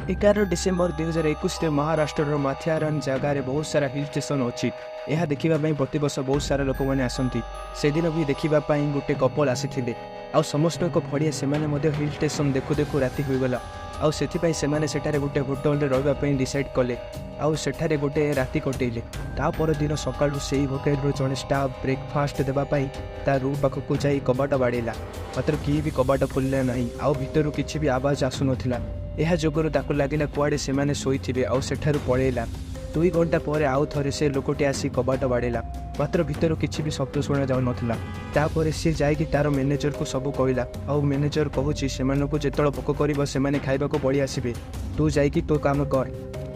एगार डिसेम्बर 2021 महाराष्ट्र माथियारन जगार बहुत सारा हिल स्टेशन अच्छी। यह देखा प्रत वर्ष बहुत सारा लोक मैंने आसती से दिन भी देखापी गोटे कपल आसी आ समस्त एक भड़िया से हिल स्टेशन देखु देखु राति होगला आने गोटे होटेल रही डिसाइड कले आठ गोटे राति कटेले तापर दिन सका से होटेल जड़े स्टाफ ब्रेकफास्ट देवाई ता रूम पाखक जा कबाट बाड़ेला मात्र किए भी कबाट खोलिला ना आउ भीतर किसी भी आवाज आसुन यह जोगुरु ताकू लगिला कुआडे सेमाने शोइथिबे आउ सेठारु पळेला 2 घंटा पर आउ थरे से लोकटी आसी कबाट बाड़ेला मात्र भीतर किसी भी शब्द शुणा जाऊ नथिला। तापर से जाइकी तार मैनेजर को सब कहला आउ मैनेजर कहूची सेमानकु जेतळ भोक करिवो सेमाने खाइबाको पड़ी आसीबे तू जाइकी तो काम कर।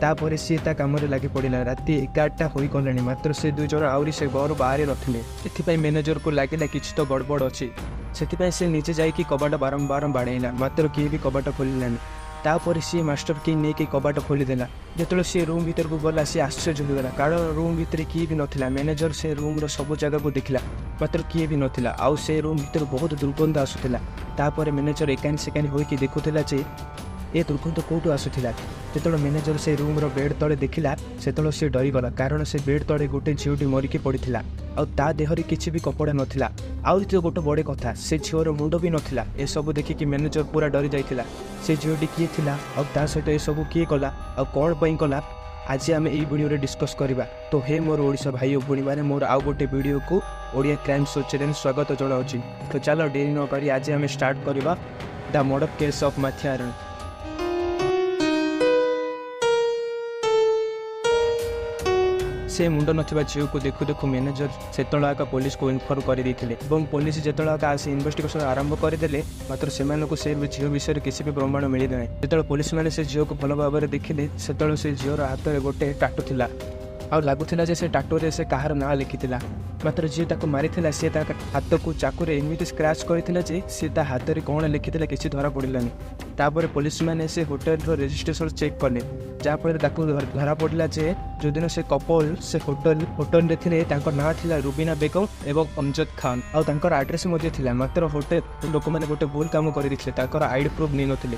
तापर सी ता काम लगी पड़ा राति 11टा हो गलानी मात्र से 2 जन आउरी से घर बाहर नथिले एथिपाई मैनेजर को लगिला किछि तो गड़बड़ अछि सेथिपाई से निजे जाइकी कबाट बारंबार बाड़ेला मात्र किए भी कबाट खोलिलानी। तापर सी मास्टर की नहीं कि कबाट खोलीदेला जो सी रूम भीतर को गला सी आश्चर्य होगा कारण रूम भीतर किए भी नाला मैनेजर से रूम सब जगह को देखला मात्र किए भी नाला आउ से रूम भीतर बहुत दुर्गंध आसूला। तापर मैनेजर एकानी सेकानी होइकी देखुला जे ए दुर्गंध कौटू आसूला जो मैनेजर से रूम बेड तले देखला से सी डरीगला कारण से बेड तले गोटे झीटी मरिकी पड़ा आ देहरे किसी भी कपड़ा नाला आउरी तो गोटे बड़े कथा से झीवर मुंड भी नाला ए सब देखिकी मैनेजर पूरा डरी जाइथिला से झीटी किए थिला आ ता सहित ए सब किए कला आ कौन पई कला आज आम यही वीडियो डिस्कस करवा। तो हे मोर ओडिशा भाई भूणी मैंने मोर आउ गोटे वीडियो को ओडिया क्राइम शो चैनल स्वागत जनाऊँ। तो चलो डेरी न करी आज आम स्टार्ट करवा द मर्डर केस ऑफ माथियारन। से मुंड नथिबा झील को देखु देखु मैनेजर से पुलिस को इनफर्म कर पुलिस जिते आसी इन्वेस्टिगेशन आरंभ करदे मात्र से झील विषय किसी भी प्रमाण मिले ना जो पुलिस मैंने से झील को भल भाव में देखिले से झीवर हाथ में गोटे टाटू थिला आ लगुला से टाटूरे से कहार ना लिखिथिला मात्र जी मारी सी हाथ को चाकू एमती स्क्रैच करथिला जे सी हाथ में कौन लिखिथिला किसी धरा पड़ानी। तापर पुलिस मैंने से होटेल रजिस्ट्रेशन चेक कले जहाँफल धरा पड़ा जे जो दिन से कपल से होटेल रे थिले ना थिला रुबीना बेगम एवं अमजद खान आउर एड्रेस मात्र होटेल लोक मैंने गोटे भूल काम कर आईडी प्रूफ नहीं नथिले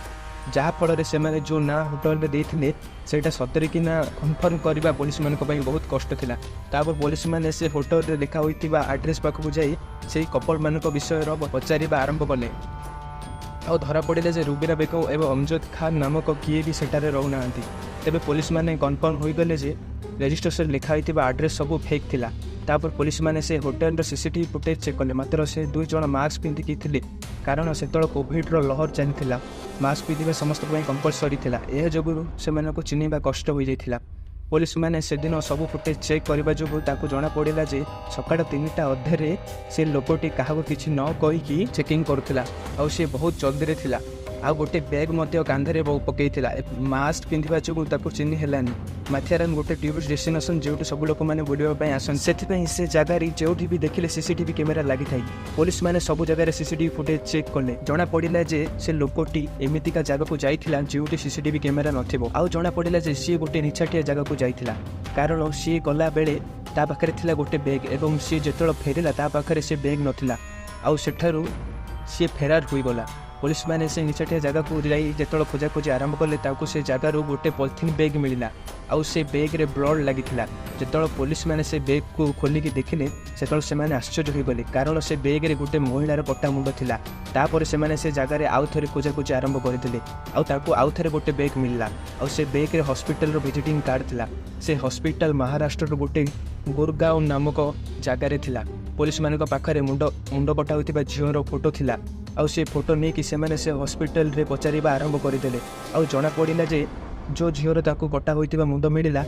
जहाँफल से मैंने जो ना होटेल में देते सेटा सतरे कि ना कन्फर्म करवा पुलिस मान बहुत कष्ट थिला। तापर पुलिस मैंने से होटेल में लिखा होता एड्रेस पाखक जाई से कपल मान विषय पचार आरंभ कले और धरा पड़े जे रुबीना बेगम एवं अमजद खान नामक किए भी सेठारे रहूना तेरे पुलिस मैंने कन्फर्म होगले जे रजिस्ट्रेशन लिखा होता एड्रेस सब फेक थिला। तापर पुलिस मैंने से होटेल सीसीटीवी फुटेज चेक कले मात्र से 2 जन मास्क पिंधिकी थे कारण से कोविड लहर चली मास्क पिंधा समस्त कंपलसरी था यह जो से चिन्हवा कष्ट हो जाता। पुलिस मैंने से दिन सब फुटेज चेक करने जो जना पड़ा जे सका 3टा अधे से लोकटी क्या किसी न कहीकि चेकिंग करुला आ बहुत जल्दी थिला आ गोटे बैग कांधे पकई मास्क पिंधा जो चिन्ह हेलानी। माथियारन गोटे टूरिस्ट डेस्टिनेशन जो सब लोक मैंने बुलावाई आसन से जगार जो भी देखिले सीसीटीवी कैमेरा लगी था पुलिस मैंने सब जगह सीसीटीवी फुटेज चेक कले जना पड़ा जे से लोकटी एमतीका जगह को जाइथिला जो सीसीटीवी कैमेरा नथिबो आउ जना पड़ा जे सी गोटे निछाटिया जगह को जाइथिला कारण सी गला बेले ता पाखरे थिला गोटे बैग एवं सी जेतळ फेरिला ता पाखरे से बैग नथिला आउ सेठारु सी फेरार होई गला। पुलिस मैंने से निचटिया जगह को जाई जेतळ खोजाखोजी आरंभ कले ताकू से जगार गोटे पॉलिथिन बैग मिलला आउ से बैग रे ब्लड लगी जो पुलिस मैंने से बैग को खोलिकी देखिले से मैंने आश्चर्य हो गले कारण से बैग रे गोटे महिलार कटा मुंड थिला। तापर से मैंने से जगार आउ थे खोजाखोजी आरंभ करते आउ थे गोटे बैग मिलला आउ से बैग रे हॉस्पिटल विजिटिंग कार्ड थिला से हॉस्पिटल महाराष्ट्र गोटे गुरगांव नामक जगार थिला। पुलिस मान पाखे मुंड कटा होता झीवर फोटो थिला आउ से फोटो नहीं कि से हॉस्पिटल रे पचार आरंभ करदे आउ जना पड़ा जे जो झीवर ताकू कटा होता मुंड मिलला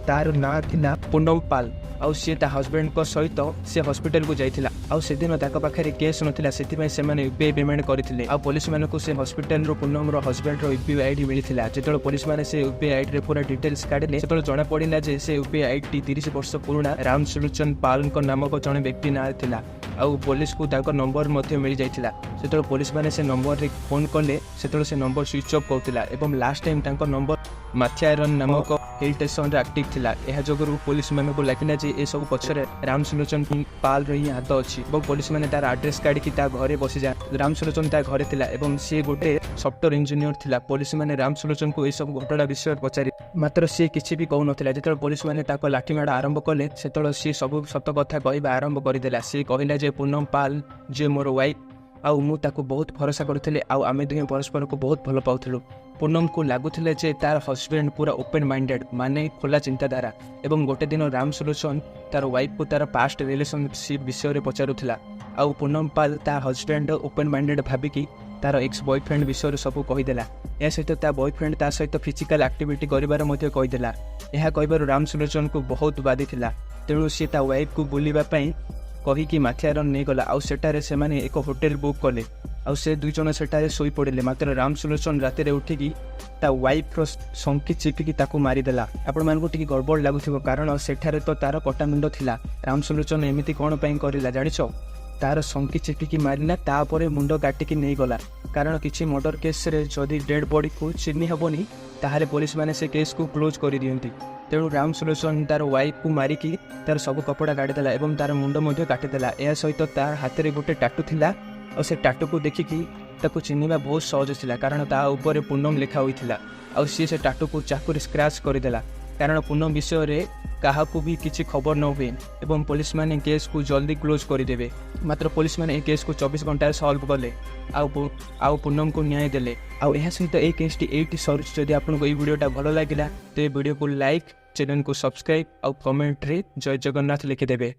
तार ना थिला पूनम पाल आउ सी हजबैंड को सहित सी हॉस्पिटल को जाइथिला आउ से दिन ताका पाखरे केस नथिला सेति से यूपीआई पेमेंट करथिले आउ पुलिस मान को से हॉस्पिटल रो पूनम रो हजबैंड रो यूपीआई आईडी मिलिथिला जेतळ पुलिस मान से यूपीआई आईडी रे पूरा डिटेल्स काढले सेतळ जना पड़िला जे से यूपीआई आईडी 30 वर्ष पुराना राम सुलोचन पाल को नामक जने व्यक्ति ना थिला आउ पुलिस को ताको नंबर मध्य मिल जाइथिला सेतळ पुलिस मान से नंबर रे फोन कले सेतळ से नंबर स्विच ऑफ करथिला एवं लास्ट टाइम ताको नंबर माथियारन नामक हिल स्टेशन आक्टिव थिला। यह जोगुरु पुलिस मान को लगिला जे ए सब पछरे रामसुलोचन पाल रही हाथ अच्छी और पुलिस मैंने तार आड्रेस काढ़ी घरे बसी जा रामसुलोचन ता घरे थिला एवं सी गोटे सॉफ्टवेयर इंजीनियर थिला। पुलिस मैंने रामसुलोचन को यह सब घटना विषय पचारि मात्र सी किसी भी कहून जो पुलिस मैंने लाठीमाड़ आरंभ कले से सी सब सत कथा कहवा आरंभ करदेला। सी कहला जे पूनम पाल जे मोर वाइफ आउ मु ताको बहुत भरोसा करुले आमे दुहे परस्पर को बहुत भल पाउथलु। पूनम को लगुले जे तार हस्बैंड पूरा ओपन माइंडेड माने खोला चिंताधारा एवं गोटे दिन रामसुलोचन तार वाइफ को तार पास्ट रिलेशनशिप विषय में पचारूला आउ पूनम पाल तार हस्बैंड ओपन माइंडेड भाविकी तार एक्स बॉयफ्रेंड विषय सब कहीदेला। या सहित ता बॉयफ्रेंड ता सहित फिजिकल एक्टिविटी करिबार मध्य कहीदेला। यह कहबार रामसुलोचन को बहुत बाधी थिला। तेणु सी ता वाइफ को बुलिबा पई कहीकि माथियारन नहीं गला आउ सेटारे से माने एक होटेल बुक कले आउ से दुई जन सेटारे सोई पड़े। मात्र रामसुलोचन राति उठिकी ता वाइफ रो संकी चिपिकी ताकू मारिदेला। आपण मानकु टिके गड़बड़ लागुथिबो कारण सेठारे तो तार कटा मुंड थिला। रामसुलोचन एमिति कोन पई करिला जानिछो तार संकी चिपिकी मारिला तापरे मुंड काटिकी नहीं गला कारण किछि मर्डर केस रे जदि डेड बॉडी को चिन्ही हेबोनी ताहाले पुलिस माने से केस को क्लोज कर दियंती। तेणु रामसुलोचन तार वाइफ को मारिकी तार सब कपड़ा काटिदेला एवं तार मुंड मध्य काटिदेला। या सहित तार हाथ में गोटे टाटू थिला और से टाटू को देखिकी ताको चिन्हिबा बहुत सहज थिला कारण ता ऊपर पूनम लिखा होइथिला। और सी से टाटू को चाकू स्क्रैच करदेला कारण पूनम विषय रे काहाकू भी किसी खबर न हुए एवं पुलिस माने केस को जल्दी क्लोज करदेवे। मात्र पुलिस माने केस को 24 घंटा सॉल्व कले आउ पूनम को न्याय देले। आउ यह सहित ए केसटी एटी सॉरी जदि आपको ये वीडियोटा भल लगिला तो ये वीडियो को लाइक चैनल को सब्सक्राइब और कमेंट रे जय जगन्नाथ लिखिदेवे।